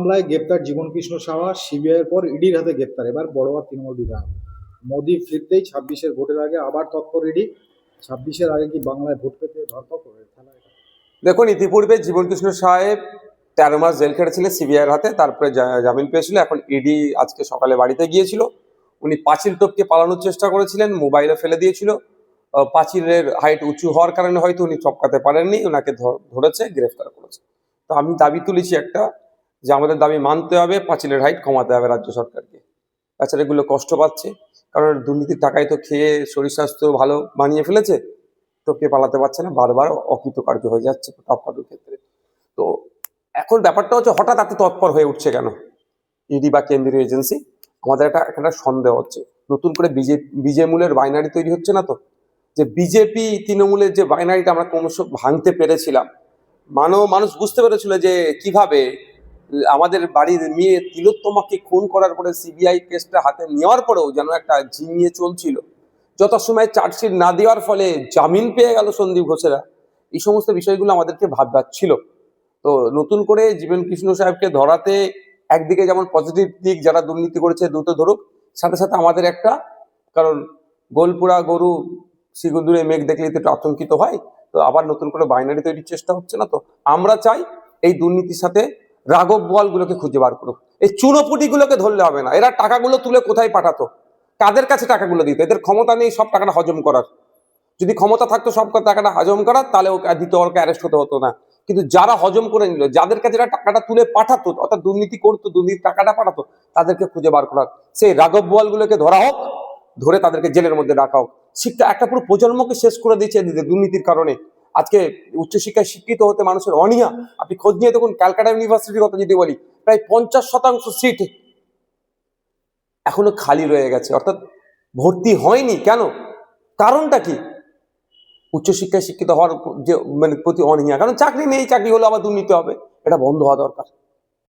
মামলায় গ্রেপ্তার জীবন কৃষ্ণ সাহা, সিবিআই এর পর ইডির হাতে গ্রেপ্তার এবার বড়োয়া তৃণমূল বিধায়ক। মোদি ফিরতেই 26-এর ভোটের আগে আবার তৎপর ইডি। 26-এর আগে কি বাংলায় ভোট পেতে ধরপাকড় খেলা এটা? দেখুন, ইতিপূর্বে জীবনকৃষ্ণ সাহেব 13 মাস জেল খেটেছিলেন সিবিআইয়ের হাতে, তারপরে জামিন পেয়েছিল। এখন ইডি আজকে সকালে বাড়িতে গিয়েছিল। উনি পাঁচিল টপকে পালানোর চেষ্টা করেছিলেন, মোবাইলে ফেলে দিয়েছিল। পাঁচিলের হাইট উঁচু হওয়ার কারণে হয়তো উনি টপকাতে পারেননি, ওনাকে ধরেছে, গ্রেফতার করেছে। তো আমি দাবি তুলেছি একটা, যে আমাদের দাবি মানতে হবে, পাঁচিলের হাইট কমাতে হবে রাজ্য সরকারকে। বাচ্চারা এগুলো কষ্ট পাচ্ছে, কারণ দুর্নীতির টাকায় তো খেয়ে শরীর স্বাস্থ্য ভালো বানিয়ে ফেলেছে, টপকে পালাতে পারছে না, বারবার অকৃতকার্য হয়ে যাচ্ছে টপকানোর ক্ষেত্রে। তো এখন ব্যাপারটা হচ্ছে, হঠাৎ এত তৎপর হয়ে উঠছে কেন ইডি বা কেন্দ্রীয় এজেন্সি? আমাদের একটা সন্দেহ হচ্ছে, নতুন করে বিজেমূলের বাইনারি তৈরি হচ্ছে না তো? যে বিজেপি তৃণমূলের যে বাইনারিটা আমরা ক্রমশ ভাঙতে পেরেছিলাম, মানুষ বুঝতে পেরেছিল যে কিভাবে আমাদের বাড়ির মেয়ে তিলোত্তমাকে খুন করার পরে সিবিআই কেসটা হাতে নেওয়ার পরেও যেন একটা ঝিমিয়ে চলছিল। যথাসময়ে চার্জশিট না দেওয়ার ফলে জামিন পেয়ে গেল সন্দীপ ঘোষেরা। এই সমস্ত বিষয়গুলো আমাদেরকে ভাবছিল। তো নতুন করে জীবন কৃষ্ণ সাহেবকে ধরাতে একদিকে যেমন পজিটিভ দিক, যারা দুর্নীতি করেছে দ্রুত ধরুক, সাথে সাথে আমাদের একটা, কারণ গোলপুরা গরু সিগুদুরে মেঘ দেখলে একটু আতঙ্কিত হয়। তো আবার নতুন করে বাইনারি তৈরির চেষ্টা হচ্ছে না তো? আমরা চাই এই দুর্নীতির সাথে রাঘব বোয়ালগুলোকে খুঁজে বার করুক। এই চুনোপুটিগুলোকে ধরলে হবে না। এরা টাকাগুলো তুলে কোথায় পাঠাতো, কাদের কাছে টাকাগুলো দিত? এদের ক্ষমতা নেই সব টাকাটা হজম করার। যদি ক্ষমতা থাকতো সব টাকাটা হজম করার, তাহলে ওকে ওকে অ্যারেস্ট হতে হতো না। কিন্তু যারা হজম করে নিল, যাদের কাছে টাকাটা তুলে পাঠাতো, অর্থাৎ দুর্নীতি করতো, দুর্নীতির টাকাটা পাঠাতো, তাদেরকে খুঁজে বার করা। সেই রাঘব বোয়ালগুলোকে ধরা হোক, ধরে তাদেরকে জেলের মধ্যে রাখা হোক। শিক্ষা একটা পুরো প্রজন্মকে শেষ করে দিয়েছে দুর্নীতির কারণে। আজকে উচ্চশিক্ষায় শিক্ষিত হতে মানুষের অনীহা। আপনি খোঁজ নিয়ে দেখুন, ক্যালকাটা ইউনিভার্সিটির কথা যদি বলি, প্রায় 50% সিট এখনো খালি রয়ে গেছে, অর্থাৎ ভর্তি হয়নি। কেন? কারণটা কি? উচ্চশিক্ষায় শিক্ষিত হওয়ার যে প্রতি অনীহা। কারণ চাকরি নেই, চাকরি হলে আবার দুর্নীতি হবে। এটা বন্ধ হওয়া দরকার।